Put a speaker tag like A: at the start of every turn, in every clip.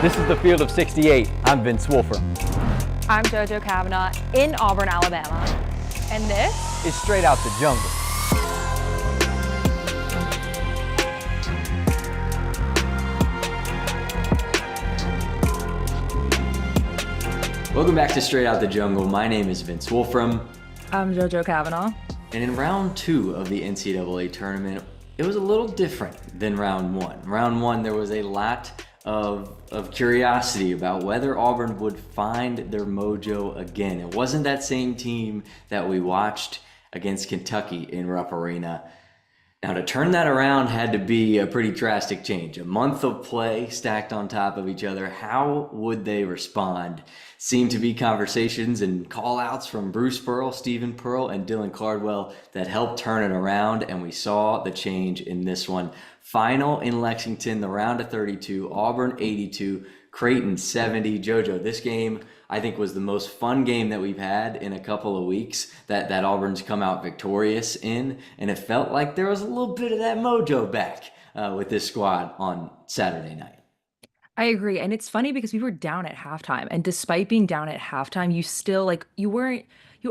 A: This is the field of 68. I'm Vince Wolfram.
B: I'm Jojo Cavanagh in Auburn, Alabama. And this
A: is Straight Out the Jungle.
C: Welcome back to Straight Out the Jungle. My name is Vince Wolfram.
B: I'm Jojo Cavanagh.
C: And in round 2 of the NCAA tournament, it was a little different than round 1. Round 1, there was a lot of curiosity about whether Auburn would find their mojo again. It wasn't that same team that we watched against Kentucky in Rupp Arena. Now, to turn that around had to be a pretty drastic change. A month of play stacked on top of each other. How would they respond? Seemed to be conversations and call-outs from Bruce Pearl, Stephen Pearl, and Dylan Cardwell that helped turn it around, and we saw the change in this one. Final in Lexington, the round of 32, Auburn 82, Creighton 70. Jojo, this game I think was the most fun game that we've had in a couple of weeks that Auburn's come out victorious in, and it felt like there was a little bit of that mojo back with this squad on Saturday night.
D: I agree. And it's funny because we were down at halftime. And despite being down at halftime, you still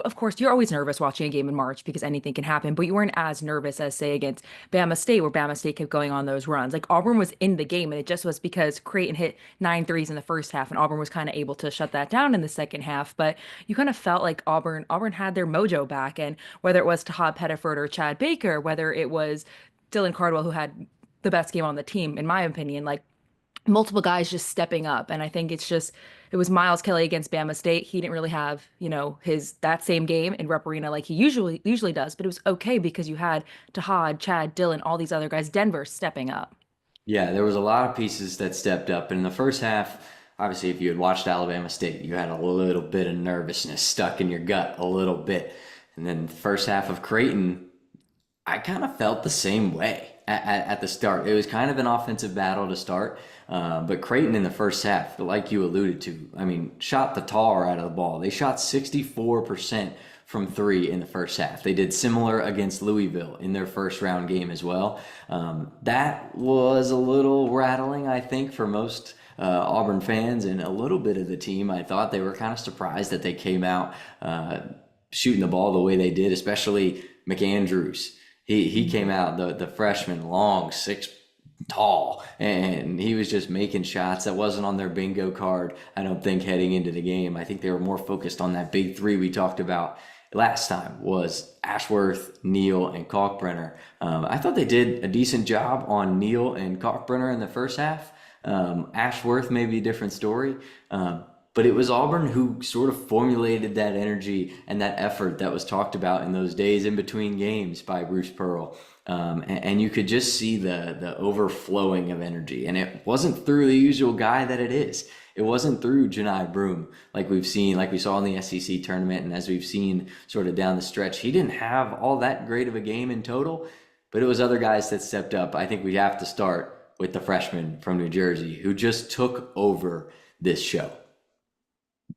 D: of course, you're always nervous watching a game in March because anything can happen, but you weren't as nervous as, say, against Bama State, where Bama State kept going on those runs. Like Auburn was in the game, and it just was because Creighton hit 9 threes in the first half, and Auburn was kind of able to shut that down in the second half. But you kind of felt like Auburn had their mojo back. And whether it was Tahaad Pettiford or Chad Baker, whether it was Dylan Cardwell, who had the best game on the team, in my opinion, like multiple guys just stepping up. And I think it was Miles Kelly against Bama State. He didn't really have, that same game in Rupp Arena like he usually does, but it was okay because you had Tahaad, Chad, Dylan, all these other guys, Denver stepping up.
C: Yeah, there was a lot of pieces that stepped up. And in the first half, obviously, if you had watched Alabama State, you had a little bit of nervousness stuck in your gut a little bit. And then the first half of Creighton, I kind of felt the same way at the start. It was kind of an offensive battle to start. But Creighton in the first half, like you alluded to, shot the tar out of the ball. They shot 64% from 3 in the first half. They did similar against Louisville in their first round game as well. That was a little rattling, I think, for most Auburn fans and a little bit of the team. I thought they were kind of surprised that they came out shooting the ball the way they did, especially McAndrews. He came out, the freshman, long, 6 tall, and he was just making shots that wasn't on their bingo card, I don't think, heading into the game. I think they were more focused on that big 3 we talked about last time, was Ashworth, Neal, and Kalkbrenner. I thought they did a decent job on Neal and Kalkbrenner in the first half. Ashworth may be a different story, but it was Auburn who sort of formulated that energy and that effort that was talked about in those days in between games by Bruce Pearl. And you could just see the overflowing of energy. And it wasn't through the usual guy that it is. It wasn't through Janai Broome like we saw in the SEC tournament, and as we've seen sort of down the stretch. He didn't have all that great of a game in total, but it was other guys that stepped up. I think we have to start with the freshman from New Jersey who just took over this show.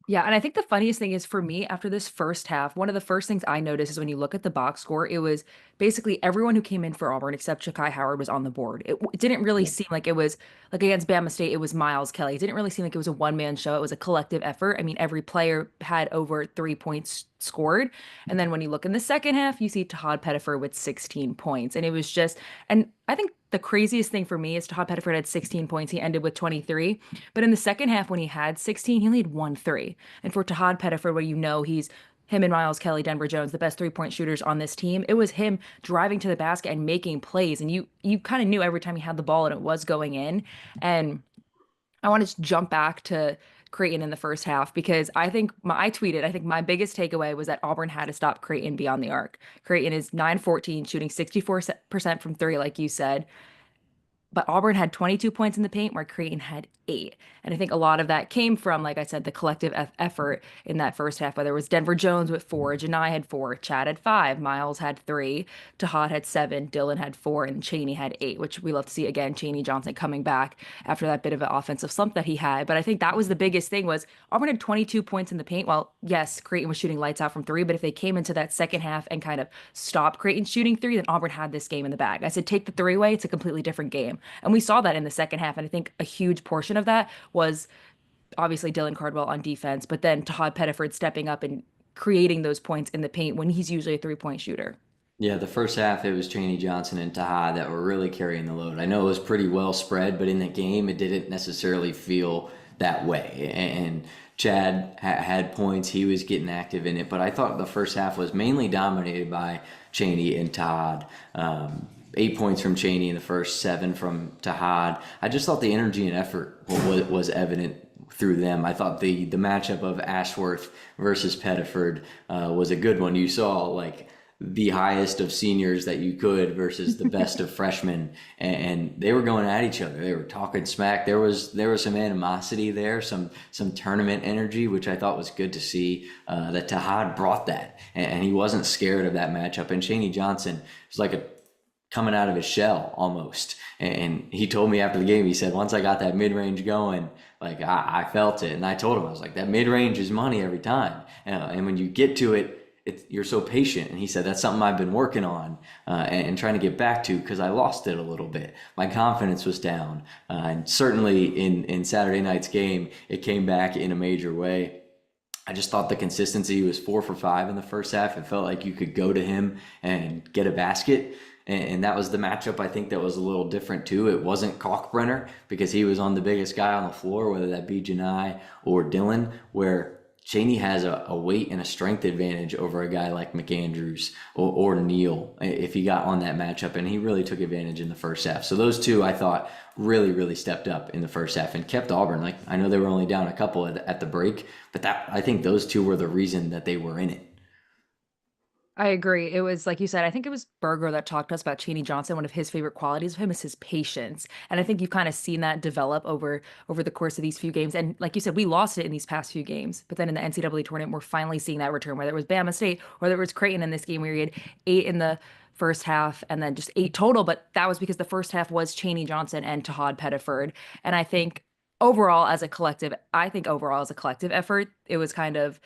D: Yeah, and I think the funniest thing is for me after this first half, one of the first things I noticed is when you look at the box score, it was basically everyone who came in for Auburn except Shakai Howard was on the board. It didn't really seem like it was like against Bama State, it was Miles Kelly. It didn't really seem like it was a one-man show. It was a collective effort. I mean, every player had over 3 points scored. And then when you look in the second half, you see Tahaad Pettiford with 16 points. And it was and I think the craziest thing for me is Tahaad Pettiford had 16 points. He ended with 23. But in the second half, when he had 16, he only had 1 3. And for Tahaad Pettiford, where he's him and Miles Kelly, Denver Jones, the best 3-point shooters on this team, it was him driving to the basket and making plays. And you kind of knew every time he had the ball and it was going in. And I want to jump back to Creighton in the first half because I think I my biggest takeaway was that Auburn had to stop Creighton beyond the arc. Creighton is 9-14, shooting 64% from 3, like you said. But Auburn had 22 points in the paint where Creighton had 8. And I think a lot of that came from, like I said, the collective effort in that first half, whether it was Denver Jones with 4, Janai had 4, Chad had 5, Miles had 3, Tahaad had 7, Dylan had 4, and Chaney had 8, which we love to see again, Chaney Johnson coming back after that bit of an offensive slump that he had. But I think that was the biggest thing was Auburn had 22 points in the paint. Well, yes, Creighton was shooting lights out from 3, but if they came into that second half and kind of stopped Creighton shooting 3, then Auburn had this game in the bag. I said, take the 3 away, it's a completely different game. And we saw that in the second half. And I think a huge portion of that was obviously Dylan Cardwell on defense, but then Tahaad Pettiford stepping up and creating those points in the paint when he's usually a three-point shooter.
C: Yeah, the first half it was Chaney Johnson and Taha that were really carrying the load. I know it was pretty well spread, but in the game it didn't necessarily feel that way. And Chad had points; he was getting active in it. But I thought the first half was mainly dominated by Chaney and Tahaad. 8 points from Chaney in the first, 7 from Tahaad. I just thought the energy and effort was evident through them. I thought the matchup of Ashworth versus Pettiford was a good one. You saw like the highest of seniors that you could versus the best of freshmen, and they were going at each other. They were talking smack. There was some animosity there, some tournament energy, which I thought was good to see. That Tahaad brought that, and he wasn't scared of that matchup. And Chaney Johnson was like coming out of his shell almost. And he told me after the game, he said, once I got that mid-range going, like I felt it. And I told him, I was like, that mid-range is money every time. And when you get to it, you're so patient. And he said, that's something I've been working on and trying to get back to, because I lost it a little bit. My confidence was down. And certainly in Saturday night's game, it came back in a major way. I just thought the consistency was 4 for 5 in the first half. It felt like you could go to him and get a basket. And that was the matchup, I think, that was a little different too. It wasn't Kalkbrenner because he was on the biggest guy on the floor, whether that be Janai or Dylan, where Chaney has a weight and a strength advantage over a guy like McAndrews or Neal if he got on that matchup, and he really took advantage in the first half. So those two, I thought, really, really stepped up in the first half and kept Auburn. Like, I know they were only down a couple at the break, but I think those two were the reason that they were in it.
D: I agree. It was like you said, I think it was Berger that talked to us about Chaney Johnson. One of his favorite qualities of him is his patience. And I think you've kind of seen that develop over the course of these few games. And like you said, we lost it in these past few games. But then in the NCAA tournament, we're finally seeing that return, whether it was Bama State or whether it was Creighton in this game where he had 8 in the first half and then just 8 total. But that was because the first half was Chaney Johnson and Tahaad Pettiford. And I think overall as a collective effort, it was kind of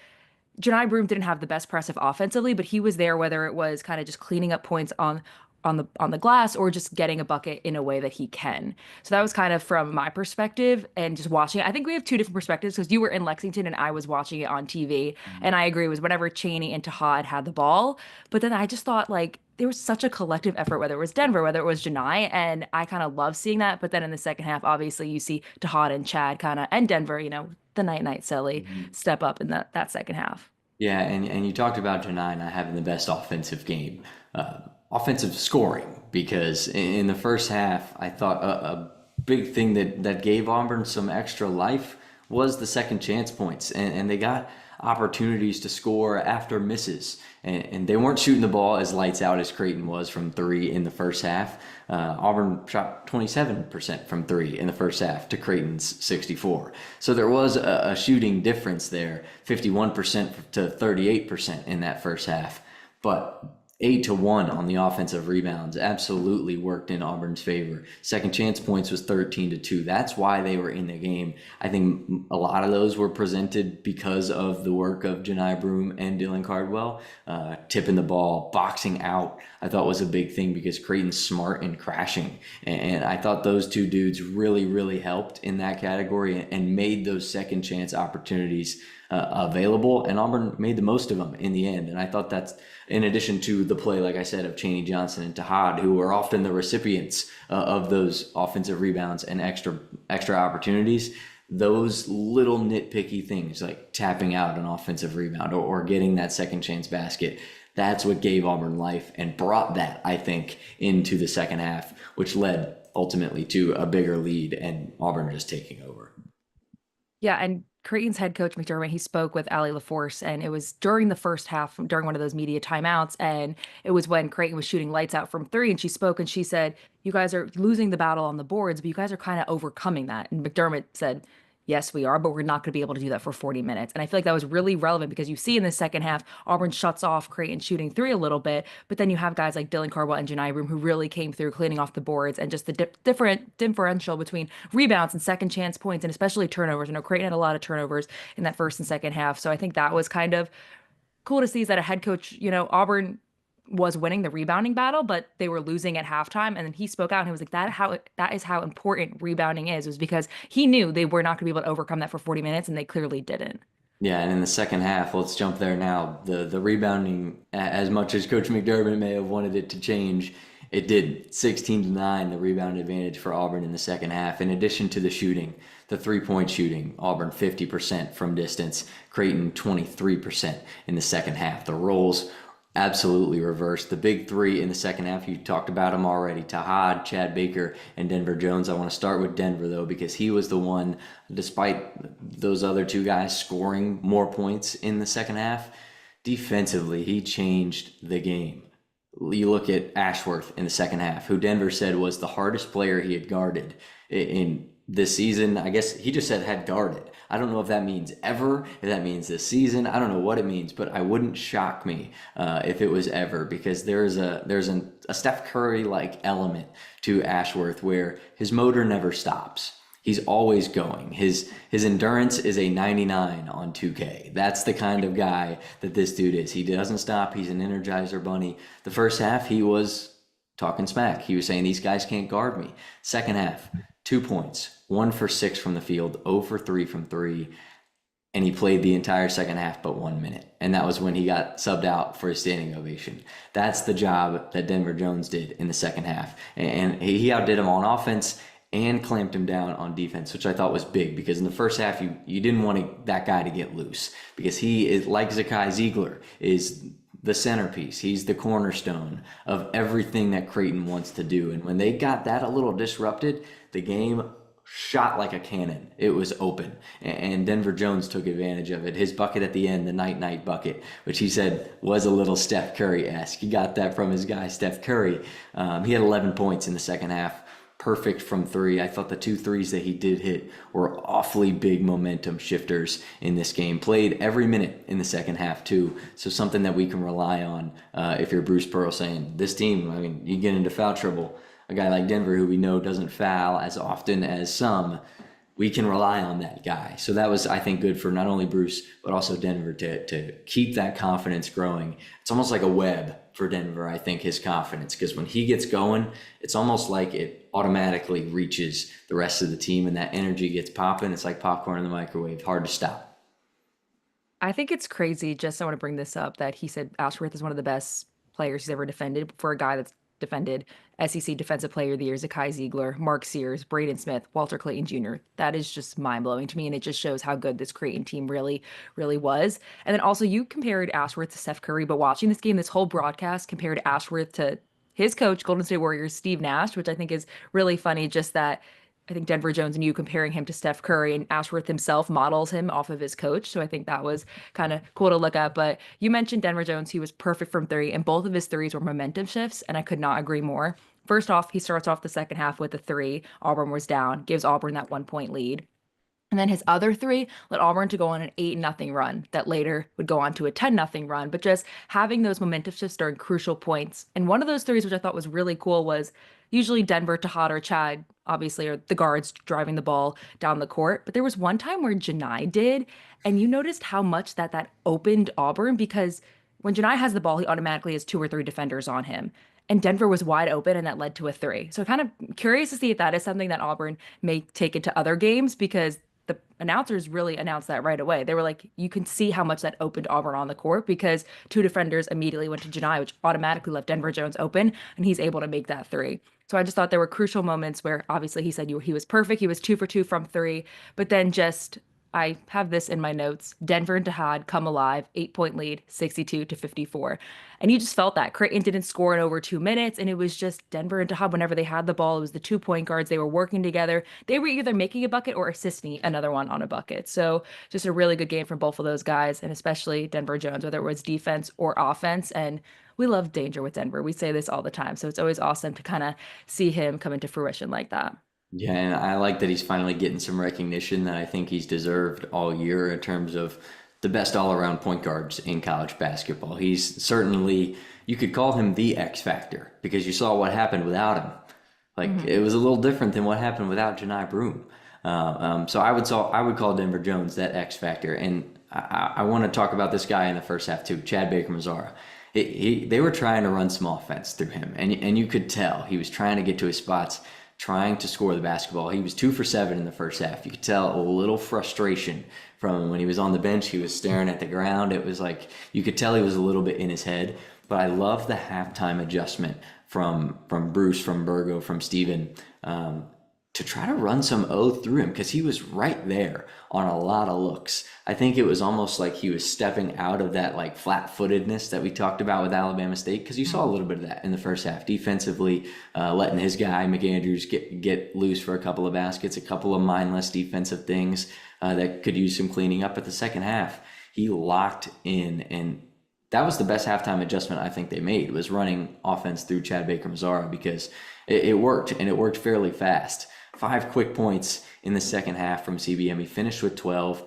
D: Janai Broome didn't have the best pressive offensively, but he was there whether it was kind of just cleaning up points on the glass or just getting a bucket in a way that he can. So that was kind of from my perspective and just watching it. I think we have two different perspectives because you were in Lexington and I was watching it on TV. And I agree, it was whenever Chaney and Tahaad had the ball. But then I just thought like there was such a collective effort, whether it was Denver, whether it was Janai, and I kind of love seeing that. But then in the second half, obviously you see Tahaad and Chad and Denver, the night Selly step up in that second half.
C: Yeah, and you talked about Janai not having the best offensive game, offensive scoring, because in the first half, I thought a big thing that gave Auburn some extra life was the second chance points, and they got opportunities to score after misses, and they weren't shooting the ball as lights out as Creighton was from 3 in the first half. Auburn shot 27% from 3 in the first half to Creighton's 64. So there was a shooting difference there, 51% to 38% in that first half. But 8-1 on the offensive rebounds absolutely worked in Auburn's favor. Second chance points was 13-2. That's why they were in the game. I think a lot of those were presented because of the work of Janai Broome and Dylan Cardwell. Tipping the ball, boxing out, I thought was a big thing because Creighton's smart and crashing. And I thought those two dudes really, really helped in that category and made those second chance opportunities available, and Auburn made the most of them in the end. And I thought that's in addition to the play, like I said, of Chaney Johnson and Tahaad, who were often the recipients of those offensive rebounds and extra opportunities. Those little nitpicky things like tapping out an offensive rebound or getting that second chance basket, that's what gave Auburn life and brought that, I think, into the second half, which led ultimately to a bigger lead and Auburn just taking over.
D: Yeah, and Creighton's head coach McDermott, he spoke with Allie LaForce, and it was during the first half, during one of those media timeouts, and it was when Creighton was shooting lights out from 3, and she spoke and she said, "You guys are losing the battle on the boards, but you guys are kind of overcoming that." And McDermott said, "Yes, we are, but we're not going to be able to do that for 40 minutes." And I feel like that was really relevant because you see in the second half, Auburn shuts off Creighton shooting 3 a little bit, but then you have guys like Dylan Cardwell and Janai Broome who really came through cleaning off the boards and just the differential between rebounds and second chance points and especially turnovers. I know Creighton had a lot of turnovers in that first and second half. So I think that was kind of cool to see is that a head coach, Auburn was winning the rebounding battle, but they were losing at halftime. And then he spoke out and he was like, that is how important rebounding is, was because he knew they were not going to be able to overcome that for 40 minutes, and they clearly didn't.
C: Yeah, and in the second half, let's jump there now. The rebounding, as much as Coach McDermott may have wanted it to change, it did. 16-9, the rebound advantage for Auburn in the second half. In addition to the shooting, the three-point shooting, Auburn 50% from distance, Creighton 23% in the second half. The roles absolutely reversed. The big three in the second half, you talked about them already. Tahaad, Chad Baker, and Denver Jones. I want to start with Denver, though, because he was the one, despite those other two guys scoring more points in the second half, defensively, he changed the game. You look at Ashworth in the second half, who Denver said was the hardest player he had guarded in this season. I guess he just said had guarded. I don't know if that means ever, if that means this season. I don't know what it means, but I wouldn't shock me if it was ever, because there's a Steph Curry-like element to Ashworth where his motor never stops. He's always going. His endurance is a 99 on 2K. That's the kind of guy that this dude is. He doesn't stop. He's an Energizer bunny. The first half, he was talking smack. He was saying, these guys can't guard me. Second half, 2 points, 1 for 6 from the field, 0 for 3 from 3. And he played the entire second half but 1 minute. And that was when he got subbed out for a standing ovation. That's the job that Denver Jones did in the second half. And he outdid him on offense and clamped him down on defense, which I thought was big, because in the first half, you didn't want that guy to get loose, because he is, like Zakai Ziegler, is the centerpiece. He's the cornerstone of everything that Creighton wants to do. And when they got that a little disrupted, the game shot like a cannon. It was open. And Denver Jones took advantage of it. His bucket at the end, the night bucket, which he said was a little Steph Curry-esque. He got that from his guy, Steph Curry. He had 11 points in the second half. Perfect from 3. I thought the 2 threes that he did hit were awfully big momentum shifters in this game. Played every minute in the second half too. So something that we can rely on if you're Bruce Pearl, saying this team, I mean, you get into foul trouble. A guy like Denver, who we know doesn't foul as often as some, we can rely on that guy. So that was, I think, good for not only Bruce, but also Denver to keep that confidence growing. It's almost like a web for Denver, I think, his confidence, because when he gets going, it's almost like it automatically reaches the rest of the team, and that energy gets popping. It's like popcorn in the microwave, hard to stop.
D: I think it's crazy, just I want to bring this up, that he said Ashworth is one of the best players he's ever defended, for a guy that's defended SEC Defensive Player of the Year, Zakai Ziegler, Mark Sears, Braden Smith, Walter Clayton Jr. That is just mind-blowing to me, and it just shows how good this Creighton team really, really was. And then also, you compared Ashworth to Steph Curry, but watching this game, this whole broadcast compared Ashworth to his coach, Golden State Warriors, Steve Nash, which I think is really funny, just that I think Denver Jones and you comparing him to Steph Curry, and Ashworth himself models him off of his coach. So I think that was kind of cool to look at. But you mentioned Denver Jones. He was perfect from 3, and both of his threes were momentum shifts, and I could not agree more. First off, he starts off the second half with a 3. Auburn was down, gives Auburn that 1-point lead. And then his other 3 led Auburn to go on an 8-0 run that later would go on to a 10-0 run. But just having those momentum shifts during crucial points. And one of those 3s, which I thought was really cool, was usually Denver, Tahaad, or Chad, obviously, are the guards driving the ball down the court. But there was one time where Janai did, and you noticed how much that opened Auburn, because when Janai has the ball, he automatically has 2 or 3 defenders on him. And Denver was wide open, and that led to a 3. So kind of curious to see if that is something that Auburn may take into other games, because the announcers really announced that right away. They were like, you can see how much that opened Auburn on the court, because 2 defenders immediately went to Janai, which automatically left Denver Jones open, and he's able to make that 3. So I just thought there were crucial moments where obviously he said he was perfect. He was 2 for 2 from 3, but then just, I have this in my notes, Denver and Tahaad come alive, 8-point lead, 62-54. And you just felt that Creighton didn't score in over 2 minutes. And it was just Denver and Tahaad, whenever they had the ball, it was the 2-point guards. They were working together. They were either making a bucket or assisting another one on a bucket. So just a really good game from both of those guys, and especially Denver Jones, whether it was defense or offense. And we love danger with Denver. We say this all the time. So it's always awesome to kind of see him come into fruition like that.
C: Yeah, and I like that he's finally getting some recognition that I think he's deserved all year in terms of the best all-around point guards in college basketball. He's certainly, you could call him the X factor, because you saw what happened without him. Like, it was a little different than what happened without Janai Broome. So I would call Denver Jones that X factor. And I want to talk about this guy in the first half too, Chad Baker-Mazara. They were trying to run some offense through him, and you could tell he was trying to get to his spots, trying to score the basketball. He was 2 for 7 in the first half. You could tell a little frustration from him when he was on the bench. He was staring at the ground. It was like you could tell he was a little bit in his head. But I love the halftime adjustment from Bruce, from Burgo, from Steven, to try to run some O through him because he was right there on a lot of looks. I think it was almost like he was stepping out of that like flat-footedness that we talked about with Alabama State, because you saw a little bit of that in the first half defensively, letting his guy McAndrews get loose for a couple of baskets, a couple of mindless defensive things that could use some cleaning up. At the second half, he locked in, and that was the best halftime adjustment I think they made, was running offense through Chad Baker-Mazara, because it worked, and it worked fairly fast. 5 quick points in the second half from CBM. He finished with 12,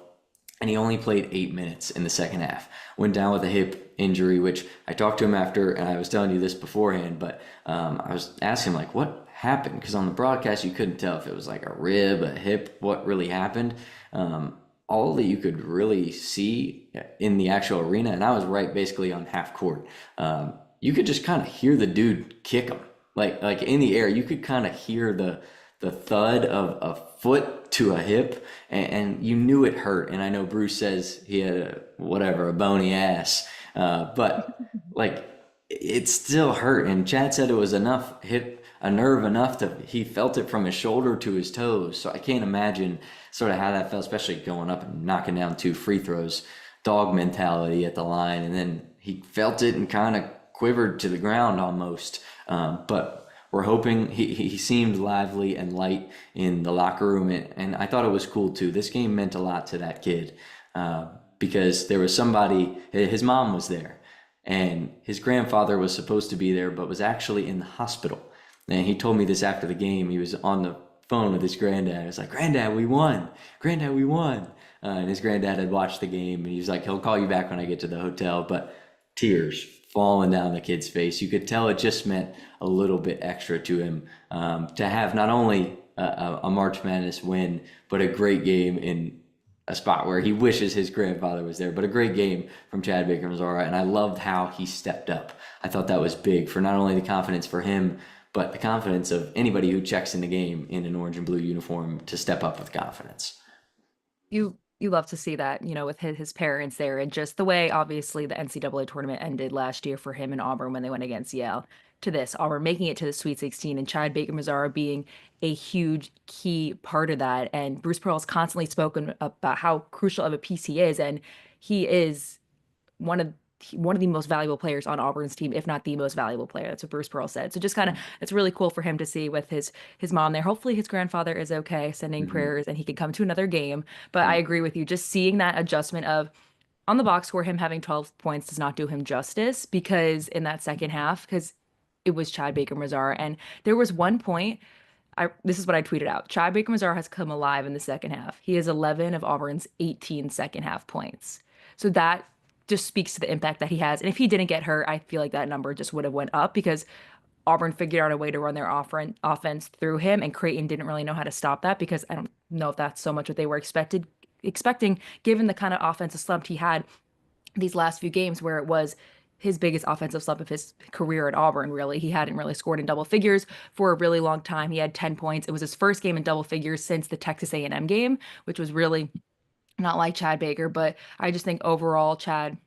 C: and he only played 8 minutes in the second half. Went down with a hip injury, which I talked to him after, and I was telling you this beforehand, but I was asking him, like, what happened? Because on the broadcast, you couldn't tell if it was like a rib, a hip, what really happened. All that you could really see in the actual arena, and I was right basically on half court, you could just kind of hear the dude kick him. Like in the air, you could kind of hear the thud of a foot to a hip, and you knew it hurt. And I know Bruce says he had a bony ass, but like it still hurt. And Chad said it was enough, hit a nerve enough to, he felt it from his shoulder to his toes. So I can't imagine sort of how that felt, especially going up and knocking down 2 free throws, dog mentality at the line. And then he felt it and kind of quivered to the ground almost. But we're hoping, he seemed lively and light in the locker room, and I thought it was cool too. This game meant a lot to that kid because there was somebody, his mom was there, and his grandfather was supposed to be there but was actually in the hospital. And he told me this after the game. He was on the phone with his granddad. He was like, Granddad, we won. Granddad, we won. And his granddad had watched the game, and he was like, he'll call you back when I get to the hotel. But tears falling down the kid's face. You could tell it just meant a little bit extra to him to have not only a March Madness win, but a great game in a spot where he wishes his grandfather was there, but a great game from Chad Baker-Mazara. And I loved how he stepped up. I thought that was big for not only the confidence for him, but the confidence of anybody who checks in the game in an orange and blue uniform to step up with confidence.
D: You love to see that, with his parents there, and just the way, obviously, the NCAA tournament ended last year for him and Auburn when they went against Yale, to this, Auburn making it to the Sweet 16, and Chad Baker-Mazara being a huge key part of that. And Bruce Pearl's constantly spoken about how crucial of a piece he is, and he is one of the most valuable players on Auburn's team, if not the most valuable player. That's what Bruce Pearl said. So just kind of, it's really cool for him to see with his mom there. Hopefully his grandfather is okay, sending prayers, and he can come to another game. But I agree with you. Just seeing that adjustment of, on the box score, him having 12 points does not do him justice, because in that second half, because it was Chad Baker-Mazara, and there was one point, this is what I tweeted out. Chad Baker-Mazara has come alive in the second half. He has 11 of Auburn's 18 second half points. So that just speaks to the impact that he has. And if he didn't get hurt, I feel like that number just would have went up, because Auburn figured out a way to run their offense through him, and Creighton didn't really know how to stop that, because I don't know if that's so much what they were expecting, given the kind of offensive slump he had these last few games, where it was his biggest offensive slump of his career at Auburn, really. He hadn't really scored in double figures for a really long time. He had 10 points. It was his first game in double figures since the Texas A&M game, which was really not like Chad Baker. But I just think overall, Chad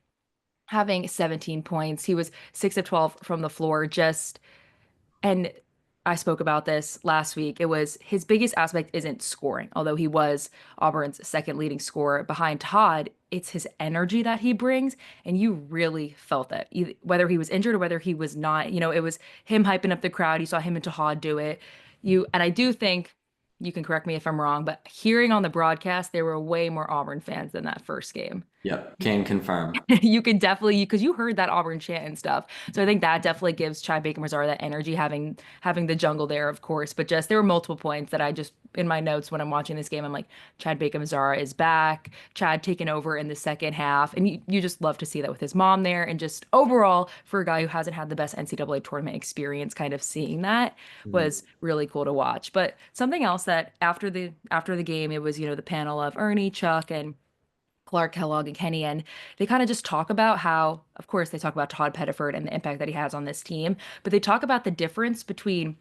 D: having 17 points, he was 6 of 12 from the floor, and I spoke about this last week. It was his biggest aspect isn't scoring, although he was Auburn's second leading scorer behind Tahaad. It's his energy that he brings, and you really felt that, whether he was injured or whether he was not. It was him hyping up the crowd. You saw him and Tahaad do it. And I do think, you can correct me if I'm wrong, but hearing on the broadcast, there were way more Auburn fans than that first game.
C: Yep, can confirm.
D: You could definitely, because you heard that Auburn chant and stuff. So I think that definitely gives Chad Baker-Mazara that energy, having the jungle there, of course. But just, there were multiple points that I just, in my notes when I'm watching this game, I'm like, Chad Baker-Mazara is back. Chad taking over in the second half. And you just love to see that with his mom there. And just overall, for a guy who hasn't had the best NCAA tournament experience, kind of seeing that was really cool to watch. But something else that after the game, it was, the panel of Ernie, Chuck, and Clark Kellogg and Kenny, and they kind of just talk about how, of course, they talk about Tahaad Pettiford and the impact that he has on this team, but they talk about the difference between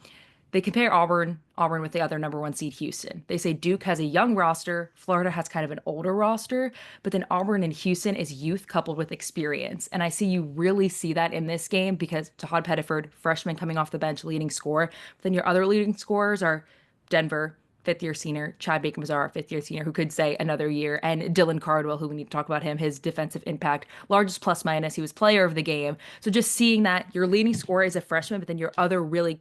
D: they compare Auburn with the other number one seed Houston. They say Duke has a young roster, Florida has kind of an older roster, but then Auburn and Houston is youth coupled with experience. And I see you really see that in this game because Tahaad Pettiford, freshman coming off the bench, leading scorer. But then your other leading scorers are Denver, fifth-year senior, Chad Baker-Mazara, fifth-year senior, who could say another year, and Dylan Cardwell, who we need to talk about him, his defensive impact, largest plus minus. He was player of the game. So just seeing that your leading scorer is a freshman, but then your other really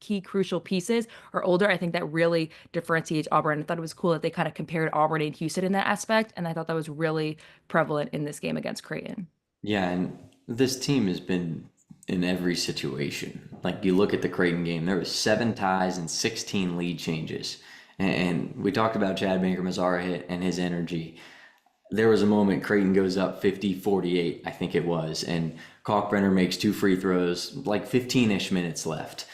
D: key crucial pieces are older, I think that really differentiates Auburn. I thought it was cool that they kind of compared Auburn and Houston in that aspect, and I thought that was really prevalent in this game against Creighton.
C: Yeah, and this team has been in every situation. Like you look at the Creighton game, there was 7 ties and 16 lead changes. And we talked about Chad Baker-Mazara hit and his energy. There was a moment Creighton goes up 50-48, I think it was, and Kalkbrenner makes 2 free throws, like 15-ish minutes left.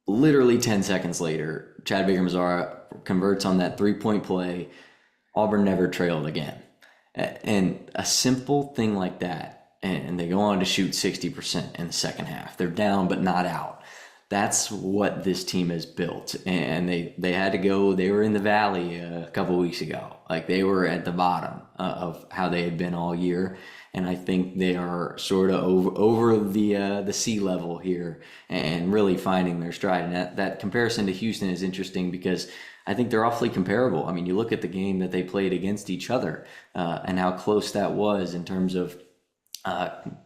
C: Literally 10 seconds later, Chad Baker-Mazara converts on that 3-point play. Auburn never trailed again. And a simple thing like that, and they go on to shoot 60% in the second half. They're down but not out. That's what this team has built. And they had to go, they were in the valley a couple weeks ago. Like they were at the bottom of how they had been all year. And I think they are sort of over the sea level here and really finding their stride. And that comparison to Houston is interesting because I think they're awfully comparable. I mean, you look at the game that they played against each other and how close that was in terms of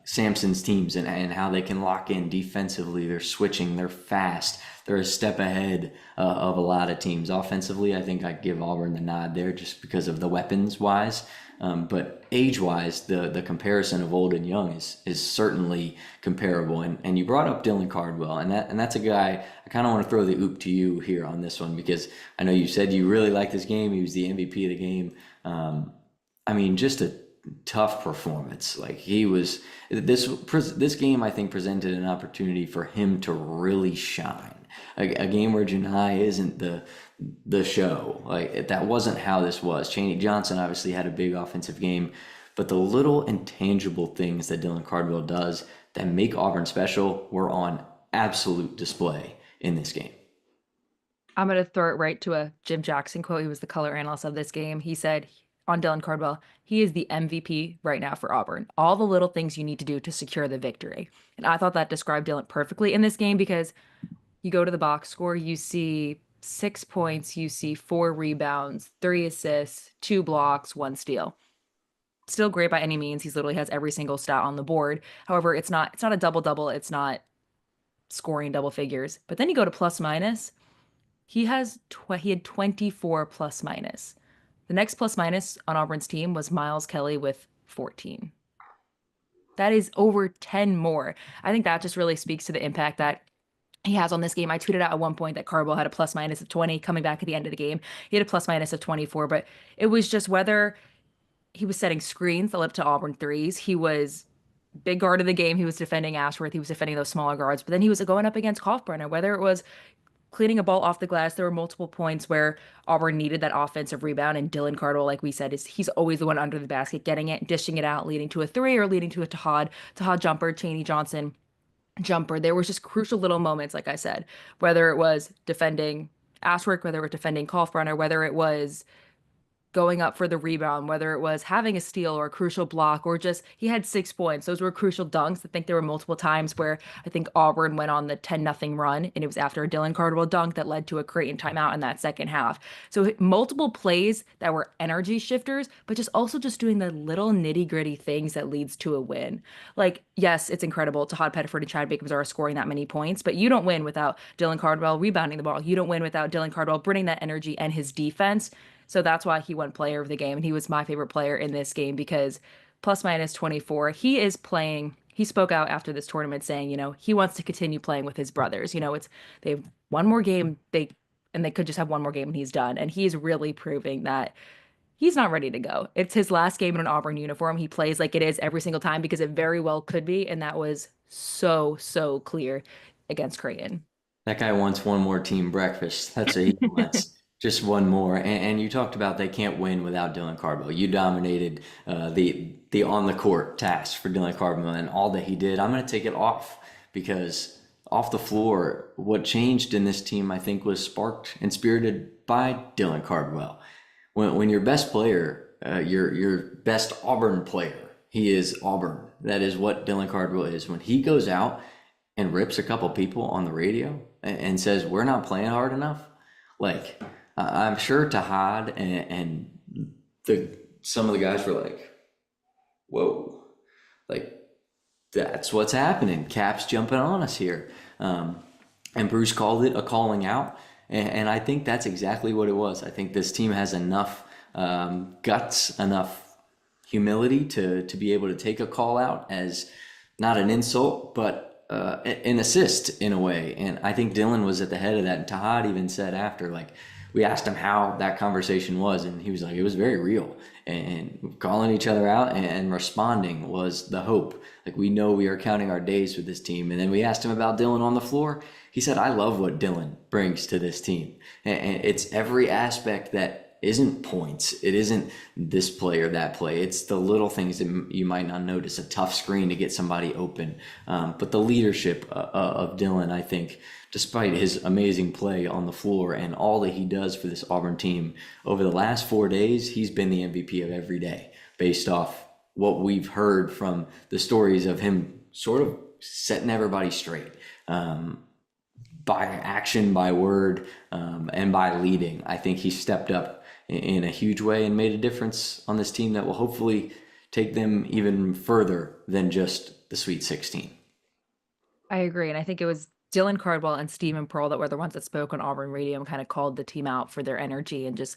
C: Sampson's teams and how they can lock in defensively. They're switching, they're fast, they're a step ahead of a lot of teams. Offensively, I think I'd give Auburn the nod there just because of the weapons wise. But age wise, the comparison of old and young is certainly comparable. And you brought up Dylan Cardwell, and that's a guy I kind of want to throw the oop to you here on this one because I know you said you really liked this game. He was the MVP of the game. I mean, just a tough performance. Like he was this game I think presented an opportunity for him to really shine. A game where Janai isn't the show. Like that wasn't how this was. Chaney Johnson obviously had a big offensive game, but the little intangible things that Dylan Cardwell does that make Auburn special were on absolute display in this game.
D: I'm going to throw it right to a Jim Jackson quote. He was the color analyst of this game. He said on Dylan Cardwell, he is the MVP right now for Auburn. All the little things you need to do to secure the victory. And I thought that described Dylan perfectly in this game because you go to the box score, you see 6 points, you see 4 rebounds, 3 assists, 2 blocks, 1 steal. Still great by any means. He literally has every single stat on the board. However, it's not a double-double. It's not scoring double figures. But then you go to plus minus. He had 24 plus minus. The next plus minus on Auburn's team was Miles Kelly with 14. That is over 10 more. I think that just really speaks to the impact that he has on this game. I tweeted out at one point that Cardwell had a plus minus of 20 coming back at the end of the game. He had a plus minus of 24, but it was just whether he was setting screens that led to Auburn threes. He was big guard of the game. He was defending Ashworth. He was defending those smaller guards, but then he was going up against Kalkbrenner, whether it was cleaning a ball off the glass. There were multiple points where Auburn needed that offensive rebound, and Dylan Cardwell, like we said, he's always the one under the basket, getting it, dishing it out, leading to a 3 or leading to a Tahaad jumper, Chaney Johnson jumper. There was just crucial little moments, like I said, whether it was defending Ashworth, whether it was defending Kalkbrenner, whether it was going up for the rebound, whether it was having a steal or a crucial block, or just he had 6 points. Those were crucial dunks. I think there were multiple times where I think Auburn went on the 10-0 run, and it was after a Dylan Cardwell dunk that led to a Creighton timeout in that second half. So multiple plays that were energy shifters, but just doing the little nitty-gritty things that leads to a win. Like, yes, it's incredible. Tahaad Pettiford and Chad Baker-Mazara scoring that many points, but you don't win without Dylan Cardwell rebounding the ball. You don't win without Dylan Cardwell bringing that energy and his defense. So that's why he won player of the game. And he was my favorite player in this game because plus minus 24, he is playing. He spoke out after this tournament saying, he wants to continue playing with his brothers. They have one more game. They could just have one more game and he's done. And he's really proving that he's not ready to go. It's his last game in an Auburn uniform. He plays like it is every single time because it very well could be. And that was so clear against Creighton.
C: That guy wants one more team breakfast. That's what he wants. Just one more, and you talked about they can't win without Dylan Cardwell. You dominated the on the court task for Dylan Cardwell and all that he did. I'm going to take it off because off the floor, what changed in this team, I think, was sparked and spirited by Dylan Cardwell. When your best player, your best Auburn player, he is Auburn. That is what Dylan Cardwell is. When he goes out and rips a couple people on the radio and says we're not playing hard enough, like. I'm sure Tahaad and some of the guys were like, whoa, like that's what's happening. Cap's jumping on us here. And Bruce called it a calling out. And I think that's exactly what it was. I think this team has enough guts, enough humility to be able to take a call out as not an insult, but an assist in a way. And I think Dylan was at the head of that. And Tahaad even said after, like, we asked him how that conversation was, and he was like, it was very real. And calling each other out and responding was the hope. Like, we know we are counting our days with this team. And then we asked him about Dylan on the floor. He said, I love what Dylan brings to this team. And it's every aspect that isn't points. It isn't this play or that play. It's the little things that you might not notice. A tough screen to get somebody open. But the leadership of Dylan, I think, despite his amazing play on the floor and all that he does for this Auburn team, over the last 4 days, he's been the MVP of every day based off what we've heard from the stories of him sort of setting everybody straight. By action, by word, and by leading. I think he stepped up in a huge way and made a difference on this team that will hopefully take them even further than just the Sweet 16.
D: I agree. And I think it was Dylan Cardwell and Stephen Pearl that were the ones that spoke on Auburn radio and kind of called the team out for their energy and just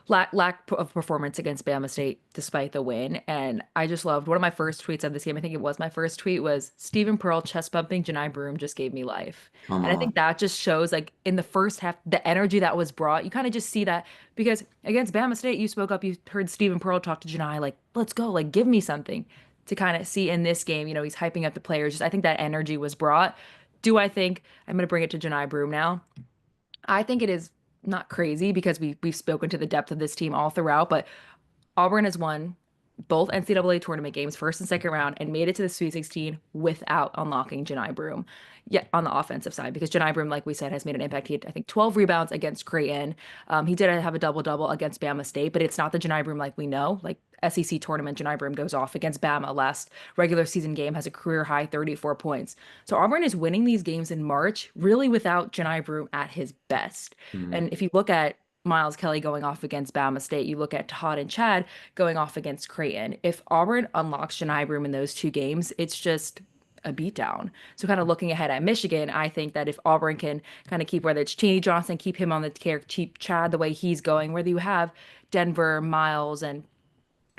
D: lack of performance against Bama State despite the win. And I just loved one of my first tweets of this game. I think it was my first tweet was Stephen Pearl chest bumping Janai Broome just gave me life.
C: Come
D: And I
C: on.
D: think that just shows like in the first half, the energy that was brought, you kind of just see that because against Bama State, you spoke up, you heard Stephen Pearl talk to Janai, like, let's go, like, give me something to kind of see in this game. You know, he's hyping up the players. Just I think that energy was brought. Do I think I'm going to bring it to Janai Broome now? I think it is not crazy because we've spoken to the depth of this team all throughout, but Auburn has won both NCAA tournament games, first and second round, and made it to the Sweet 16 without unlocking Janai Broome. Yet on the offensive side, because Janai Broome, like we said, has made an impact. He had, I think, 12 rebounds against Creighton. He did have a double-double against Bama State, but it's not the Janai Broome like we know. Like SEC tournament, Janai Broome goes off against Bama. Last regular season game has a career-high 34 points. So Auburn is winning these games in March, really without Janai Broome at his best. And if you look at Miles Kelly going off against Bama State, you look at Tahaad and Chad going off against Creighton. If Auburn unlocks Janai Broome in those two games, it's just a beatdown. So kind of looking ahead at Michigan, I think that if Auburn can kind of keep, whether it's Cheney Johnson, keep him on the care, keep Chad the way he's going, whether you have Denver, Miles, and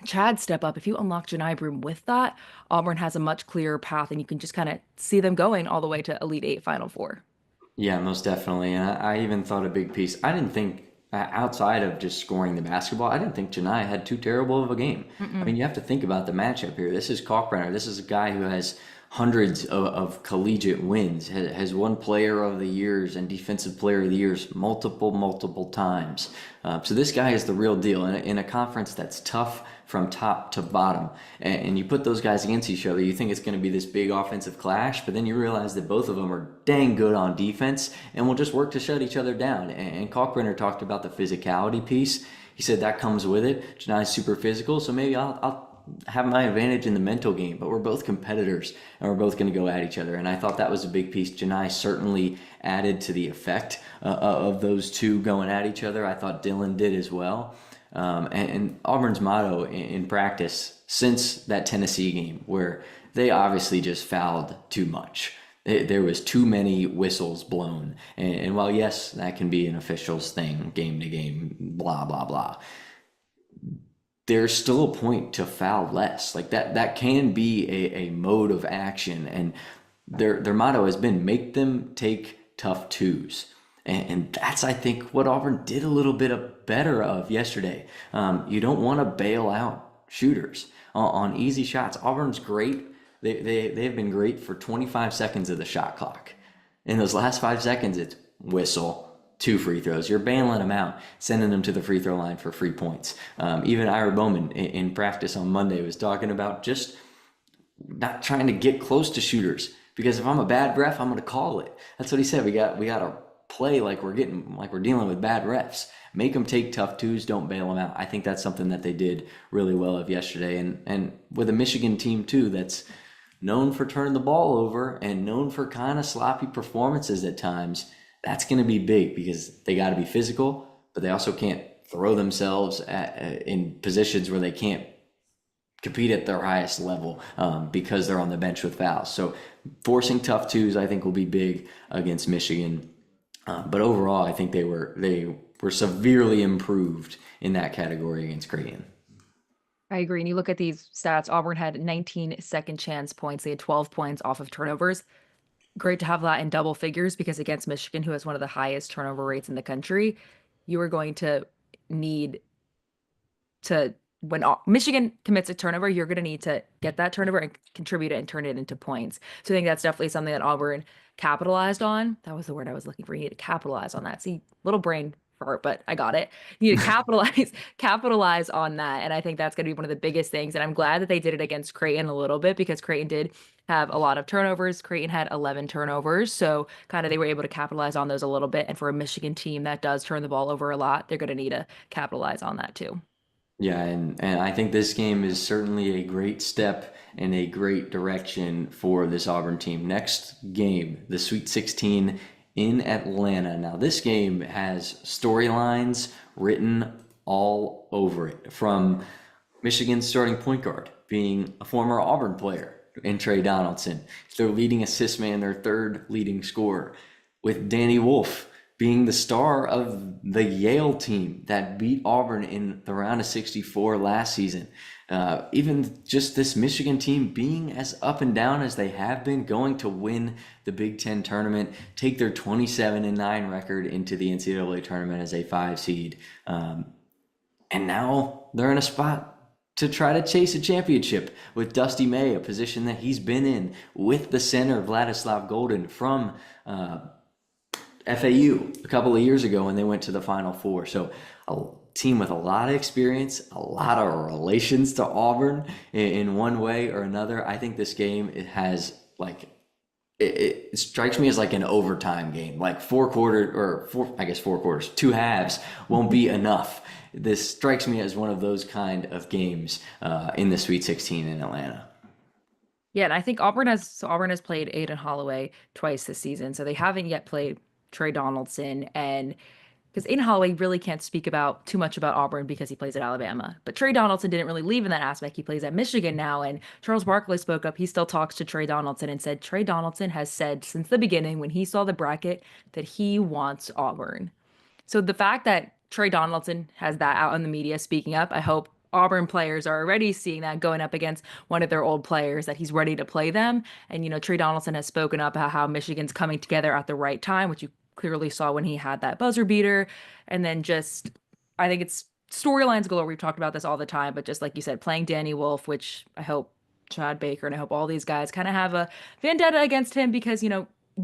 D: Chad step up, if you unlock Janai Broome with that, Auburn has a much clearer path and you can just kind of see them going all the way to Elite Eight, Final Four.
C: Yeah, most definitely. And I even thought a big piece. I didn't think outside of just scoring the basketball, I didn't think Janai had too terrible of a game. I mean, you have to think about the matchup here. This is Kalkbrenner. This is a guy who has hundreds of collegiate wins, has won player of the years and defensive player of the years multiple times. So this guy is the real deal in a conference that's tough from top to bottom. And you put those guys against each other, you think it's going to be this big offensive clash, but then you realize that both of them are dang good on defense and will just work to shut each other down. And Kalkbrenner talked about the physicality piece. He said that comes with it. Janai's super physical, so maybe I'll have my advantage in the mental game, but we're both competitors and we're both going to go at each other. And I thought that was a big piece. Janai certainly added to the effect of those two going at each other. I thought Dylan did as well. And Auburn's motto in practice since that Tennessee game, where they obviously just fouled too much. There was too many whistles blown. And while, yes, that can be an official's thing, game to game, blah, blah, blah, there's still a point to foul less. Like that can be a mode of action. And their motto has been make them take tough twos. And that's, I think, what Auburn did a little bit better of yesterday. You don't want to bail out shooters on easy shots. Auburn's great. They've been great for 25 seconds of the shot clock. In those last 5 seconds, it's whistle, 2 free throws. You're bailing them out, sending them to the free throw line for free points. Even Ira Bowman in practice on Monday was talking about just not trying to get close to shooters, because if I'm a bad ref, I'm going to call it. That's what he said. We got to play like we're dealing with bad refs. Make them take tough twos. Don't bail them out. I think that's something that they did really well of yesterday, and with a Michigan team too that's known for turning the ball over and known for kind of sloppy performances at times. That's going to be big because they got to be physical, but they also can't throw themselves in positions where they can't compete at their highest level because they're on the bench with fouls. So forcing tough twos, I think, will be big against Michigan. But overall, I think they were severely improved in that category against Creighton.
D: I agree. And you look at these stats, Auburn had 19 second chance points. They had 12 points off of turnovers. Great to have that in double figures, because against Michigan, who has one of the highest turnover rates in the country, you are going to need to, when Michigan commits a turnover, you're going to need to get that turnover and contribute it and turn it into points. So I think that's definitely something that Auburn capitalized on. That was the word I was looking for. You need to capitalize on that. See, little brain fart, but I got it. You need to capitalize on that. And I think that's going to be one of the biggest things. And I'm glad that they did it against Creighton a little bit, because Creighton did have a lot of turnovers. Creighton had 11 turnovers. So kind of they were able to capitalize on those a little bit. And for a Michigan team that does turn the ball over a lot, they're going to need to capitalize on that too.
C: Yeah, and I think this game is certainly a great step in a great direction for this Auburn team. Next game, the Sweet 16 in Atlanta. Now, this game has storylines written all over it, from Michigan's starting point guard being a former Auburn player in Trey Donaldson, their leading assist man, their third leading scorer, with Danny Wolf being the star of the Yale team that beat Auburn in the round of 64 last season. Even just this Michigan team being as up and down as they have been, going to win the Big Ten tournament, take their 27-9 record into the NCAA tournament as a 5 seed. And now they're in a spot to try to chase a championship with Dusty May, a position that he's been in with the center Vladislav Golden from FAU a couple of years ago when they went to the Final Four. So a team with a lot of experience, a lot of relations to Auburn in one way or another. I think this game, it has it strikes me as like an overtime game, like 4 quarters, 2 halves won't be enough. This strikes me as one of those kind of games in the Sweet 16 in Atlanta.
D: Yeah, and I think Auburn has played Aiden Holloway twice this season, so they haven't yet played Trey Donaldson, and because Aiden Holloway really can't speak about too much about Auburn because he plays at Alabama. But Trey Donaldson didn't really leave in that aspect. He plays at Michigan now, and Charles Barkley spoke up. He still talks to Trey Donaldson and said Trey Donaldson has said since the beginning when he saw the bracket that he wants Auburn. So the fact that Trey Donaldson has that out in the media speaking up, I hope Auburn players are already seeing that going up against one of their old players, that he's ready to play them. And, Trey Donaldson has spoken up about how Michigan's coming together at the right time, which you clearly saw when he had that buzzer beater. And then I think it's storylines galore. We've talked about this all the time, but just like you said, playing Danny Wolf, which I hope Chad Baker and I hope all these guys kind of have a vendetta against him, because,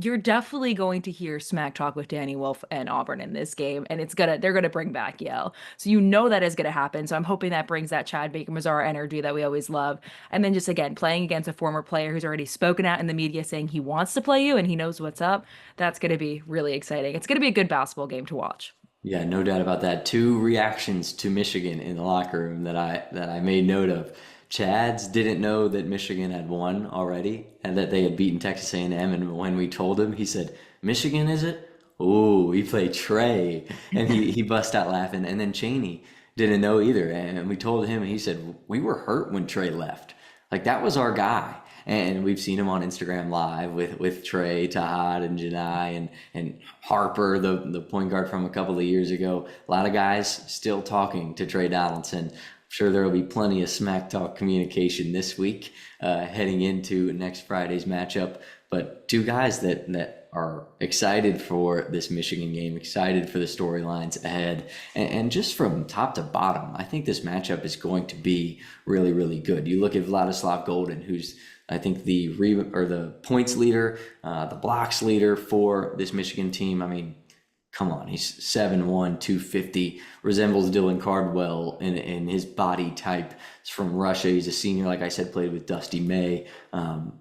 D: you're definitely going to hear smack talk with Danny Wolf and Auburn in this game, and they're gonna bring back Yale. So that is gonna happen. So I'm hoping that brings that Chad Baker-Mazara energy that we always love. And then just again, playing against a former player who's already spoken out in the media saying he wants to play you and he knows what's up. That's gonna be really exciting. It's gonna be a good basketball game to watch.
C: Yeah, no doubt about that. 2 reactions to Michigan in the locker room that I made note of. Chad's didn't know that Michigan had won already and that they had beaten Texas A&M. And when we told him, he said, "Michigan, is it? Oh, we played Trey." And he bust out laughing. And then Chaney didn't know either. And we told him, and he said, "We were hurt when Trey left. Like, that was our guy." And we've seen him on Instagram Live with Trey, Tahaad, and Janai, and Harper, the point guard from a couple of years ago. A lot of guys still talking to Trey Donaldson. Sure, there will be plenty of smack talk communication this week heading into next Friday's matchup. But 2 guys that are excited for this Michigan game, excited for the storylines ahead. And just from top to bottom, I think this matchup is going to be really, really good. You look at Vladislav Golden, who's, I think, the points leader, the blocks leader for this Michigan team. I mean, come on, he's 7'1", 250, resembles Dylan Cardwell in his body type. He's from Russia. He's a senior, like I said, played with Dusty May,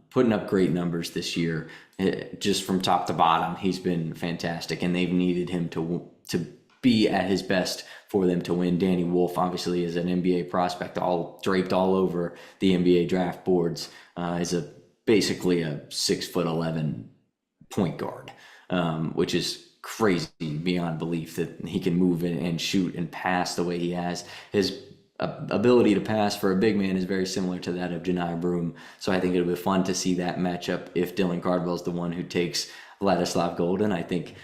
C: putting up great numbers this year. Just from top to bottom, he's been fantastic, and they've needed him to be at his best for them to win. Danny Wolf obviously is an NBA prospect, all draped all over the NBA draft boards. Is basically a 6'11" point guard, which is crazy beyond belief that he can move and shoot and pass the way he has. His ability to pass for a big man is very similar to that of Janai Broome. So I think it'll be fun to see that matchup if Dylan Cardwell is the one who takes Vladislav Golden. I think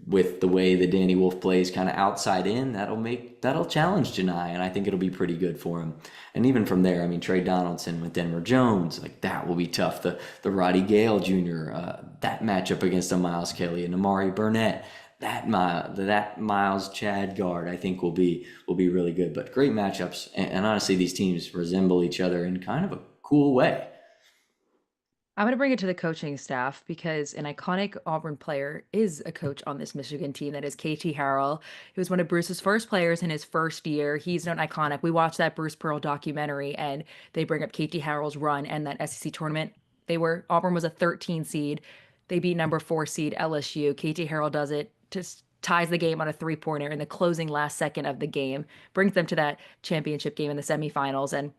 C: with the way that Danny Wolf plays kind of outside in, that'll challenge Janai, and I think it'll be pretty good for him. And even from there, I mean, Trey Donaldson with Denver Jones, like that will be tough. The Roddy Gale Jr., that matchup against a Miles Kelly and Amari Burnett, that Miles Chad guard, I think will be really good. But great matchups, and honestly, these teams resemble each other in kind of a cool way.
D: I'm going to bring it to the coaching staff because an iconic Auburn player is a coach on this Michigan team. That is KT Harrell. He was one of Bruce's first players in his first year. He's an iconic. We watched that Bruce Pearl documentary, and they bring up KT Harrell's run and that SEC tournament. Auburn was a 13 seed. They beat number 4 seed LSU. KT Harrell does it, just ties the game on a 3-pointer in the closing last second of the game, brings them to that championship game in the semifinals. And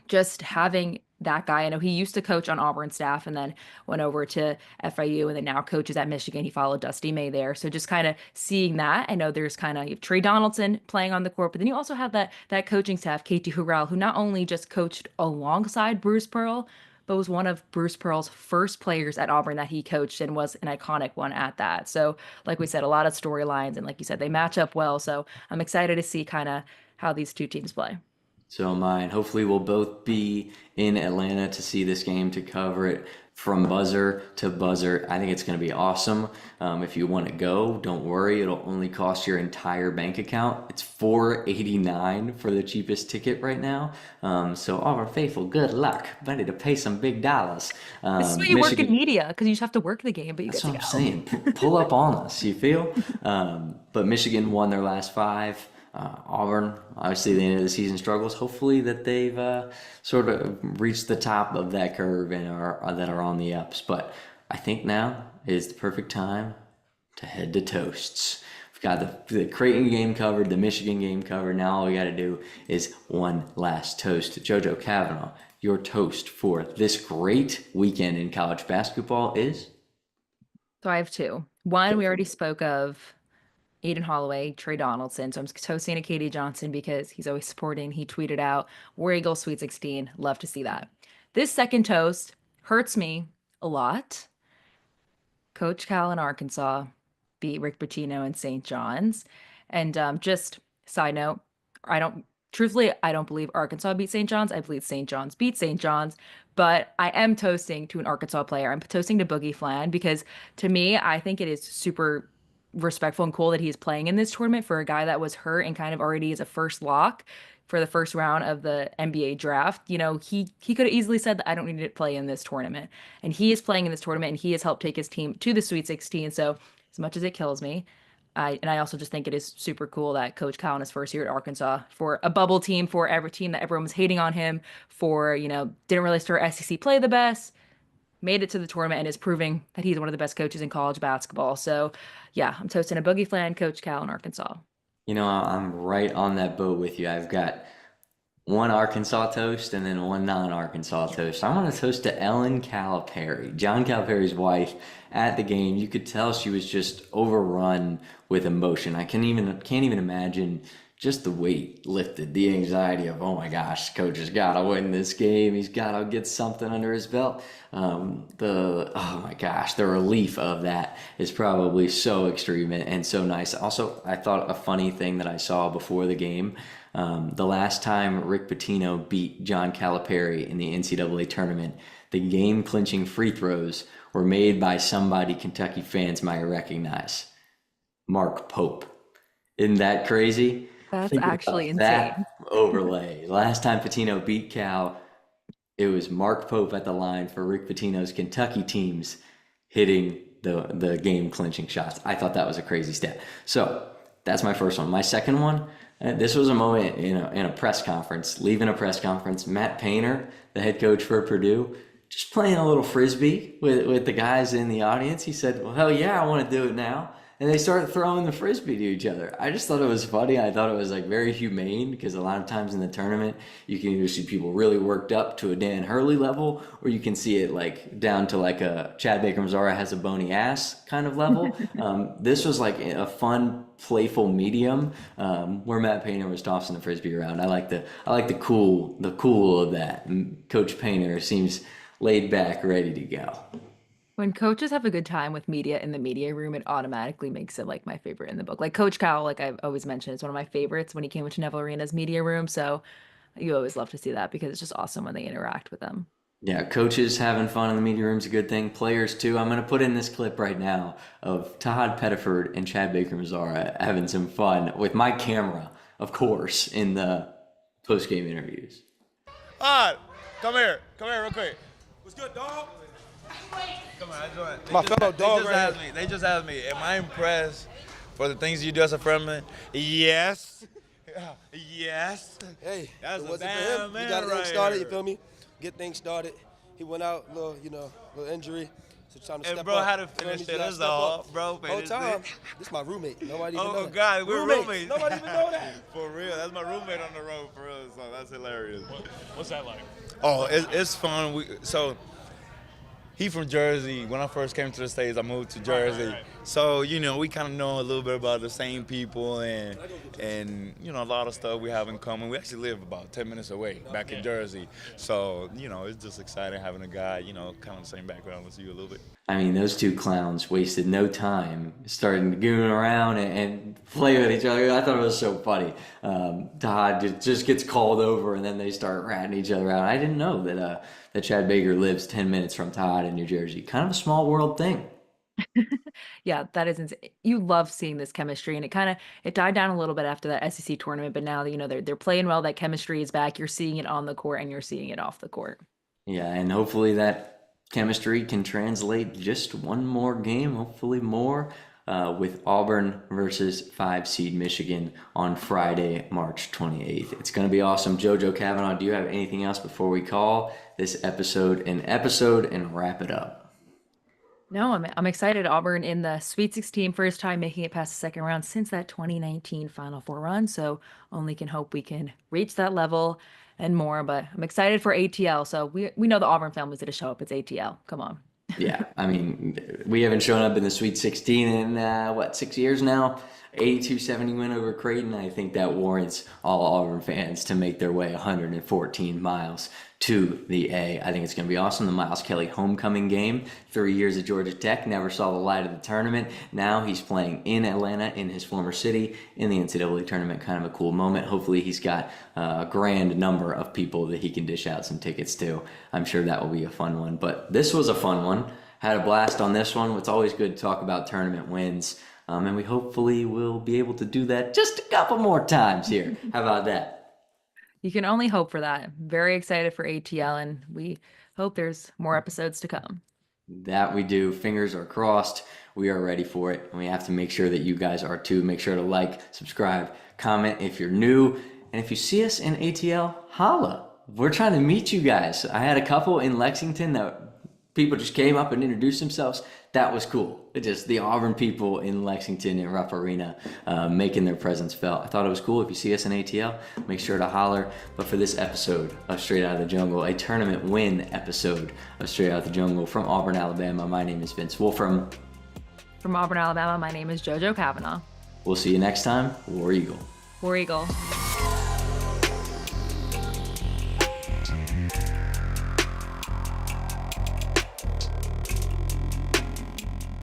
D: just having that guy, I know he used to coach on Auburn staff and then went over to FIU and then now coaches at Michigan. He followed Dusty May there. So just kind of seeing that, I know there's kind of Trey Donaldson playing on the court, but then you also have that coaching staff, Katie Hurrell, who not only just coached alongside Bruce Pearl, but was one of Bruce Pearl's first players at Auburn that he coached and was an iconic one at that. So like we said, a lot of storylines, and like you said, they match up well. So I'm excited to see kind of how these two teams play.
C: So am I. And hopefully we'll both be in Atlanta to see this game, to cover it from buzzer to buzzer. I think it's going to be awesome. If you want to go, don't worry. It'll only cost your entire bank account. It's $4.89 for the cheapest ticket right now. So Auburn faithful, good luck. Ready to pay some big dollars.
D: This is why you work in media, because you just have to work the game, but you
C: That's
D: get
C: what
D: to
C: I'm
D: go.
C: saying. Pull up on us, you feel? But Michigan won their last 5. Auburn, obviously the end of the season struggles. Hopefully that they've sort of reached the top of that curve and are on the ups. But I think now is the perfect time to head to toasts. We've got the Creighton game covered, the Michigan game covered. Now all we got to do is one last toast. Jojo, Cavanagh, your toast for this great weekend in college basketball is?
D: So I have 2. One, we already spoke of Aiden Holloway, Trey Donaldson. So I'm toasting to Katie Johnson because he's always supporting. He tweeted out, War Eagles Sweet 16. Love to see that. This second toast hurts me a lot. Coach Cal in Arkansas beat Rick Pitino in St. John's. And just side note, I don't believe Arkansas beat St. John's. I believe St. John's beat St. John's. But I am toasting to an Arkansas player. I'm toasting to Boogie Flan because to me, I think it is super respectful and cool that he's playing in this tournament for a guy that was hurt and kind of already is a first lock for the first round of the NBA draft. You know, he could have easily said that I don't need to play in this tournament. And he is playing in this tournament and he has helped take his team to the Sweet 16. So as much as it kills me, I also just think it is super cool that Coach Cal in his first year at Arkansas, for a bubble team, for every team that everyone was hating on him for, didn't really start SEC play the best, made it to the tournament and is proving that he's one of the best coaches in college basketball. So yeah, I'm toasting a Boogie Flan, Coach Cal in Arkansas.
C: I'm right on that boat with you. I've got one Arkansas toast and then one non-Arkansas toast. I want to toast to Ellen Calipari, John Calipari's wife, at the game. You could tell she was just overrun with emotion. I can't even imagine just the weight lifted, the anxiety of, oh my gosh, coach has got to win this game. He's got to get something under his belt. Oh my gosh, the relief of that is probably so extreme and so nice. Also, I thought a funny thing that I saw before the game, the last time Rick Pitino beat John Calipari in the NCAA tournament, the game-clinching free throws were made by somebody Kentucky fans might recognize. Mark Pope. Isn't that crazy?
D: That's
C: Think
D: actually
C: about
D: insane.
C: that overlay. Last time Pitino beat Cal, it was Mark Pope at the line for Rick Pitino's Kentucky teams hitting the game clinching shots. I thought that was a crazy stat. So that's my first one. My second one, this was a moment in a press conference, leaving a press conference. Matt Painter, the head coach for Purdue, just playing a little frisbee with the guys in the audience. He said, well, hell yeah, I want to do it now. And they started throwing the frisbee to each other. I just thought it was funny. I thought it was like very humane, because a lot of times in the tournament, you can either see people really worked up to a Dan Hurley level, or you can see it like down to like a Chad Baker-Mazara has a bony ass kind of level. This was like a fun, playful medium where Matt Painter was tossing the frisbee around. I like the cool of that. And Coach Painter seems laid back, ready to go.
D: When coaches have a good time with media in the media room, it automatically makes it like my favorite in the book. Like Coach Cowell, like I've always mentioned, is one of my favorites when he came into Neville Arena's media room. So you always love to see that, because it's just awesome when they interact with them.
C: Yeah, coaches having fun in the media room is a good thing. Players too. I'm going to put in this clip right now of Tahaad Pettiford and Chad Baker-Mazara having some fun with my camera, of course, in the post-game interviews.
E: Come here real quick. What's good, dog? Come on,
F: My fellow dog right
E: here. They just asked me, am I impressed for the things you do as a freshman? Yes. Yes.
F: Hey,
E: that's
F: it
E: a
F: wasn't
E: damn
F: for him.
E: man
F: He got
E: right
F: things started,
E: here.
F: you feel me? Get things started. He went out, little injury. So trying to
E: And
F: step
E: bro,
F: up.
E: how to
F: You know what I
E: finish
F: mean?
E: it,
F: You gotta
E: that's
F: step
E: all,
F: up.
E: bro.
F: Whole time, this is my roommate. Nobody even know
E: Oh
F: that.
E: God, we're roommates.
F: Nobody even know that.
E: For real, that's my roommate on the road, for real. So that's hilarious.
G: What's that like?
E: Oh, it's fun. So he from Jersey. When I first came to the States, I moved to Jersey.
G: Right.
E: So, we kind of know a little bit about the same people and a lot of stuff we have in common. We actually live about 10 minutes away back in Jersey. So, it's just exciting having a guy, kind of the same background as you a little bit.
C: I mean, those two clowns wasted no time starting to goon around and play with each other. I thought it was so funny. Tahaad just gets called over, and then they start ratting each other out. I didn't know that Chad Baker lives 10 minutes from Tahaad in New Jersey. Kind of a small world thing.
D: Yeah, that is insane. You love seeing this chemistry, and it died down a little bit after that SEC tournament, but now they're playing well. That chemistry is back. You're seeing it on the court, and you're seeing it off the court.
C: Yeah, and hopefully that chemistry can translate just one more game, hopefully more, with Auburn versus 5 seed Michigan on Friday, March 28th. It's going to be awesome. Jojo, Cavanagh, do you have anything else before we call this episode an episode and wrap it up?
D: No, I'm excited. Auburn in the Sweet 16, first time making it past the second round since that 2019 Final Four run. So only can hope we can reach that level and more. But I'm excited for ATL. So we know the Auburn family's going to show up. It's ATL. Come on.
C: Yeah, I mean, we haven't shown up in the Sweet 16 in, 6 years now? 82-70 win over Creighton. I think that warrants all Auburn fans to make their way 114 miles to the A. I think it's going to be awesome. The Miles Kelly homecoming game, 3 years at Georgia Tech, never saw the light of the tournament. Now he's playing in Atlanta, in his former city, in the NCAA tournament. Kind of a cool moment. Hopefully he's got a grand number of people that he can dish out some tickets to. I'm sure that will be a fun one. But this was a fun one. Had a blast on this one. It's always good to talk about tournament wins. And we hopefully will be able to do that just a couple more times here. How about that?
D: You can only hope for that. Very excited for ATL, and we hope there's more episodes to come.
C: That we do. Fingers are crossed. We are ready for it. And we have to make sure that you guys are too. Make sure to like, subscribe, comment if you're new. And if you see us in ATL, holla. We're trying to meet you guys. I had a couple in Lexington that people just came up and introduced themselves. That was cool. It just the Auburn people in Lexington and Rupp Arena making their presence felt. I thought it was cool. If you see us in ATL, make sure to holler. But for this episode of Straight Out of the Jungle, a tournament win episode of Straight Out of the Jungle from Auburn, Alabama, my name is Vince Wolfram.
D: From Auburn, Alabama, my name is Jojo Cavanagh.
C: We'll see you next time. War Eagle.
D: War Eagle.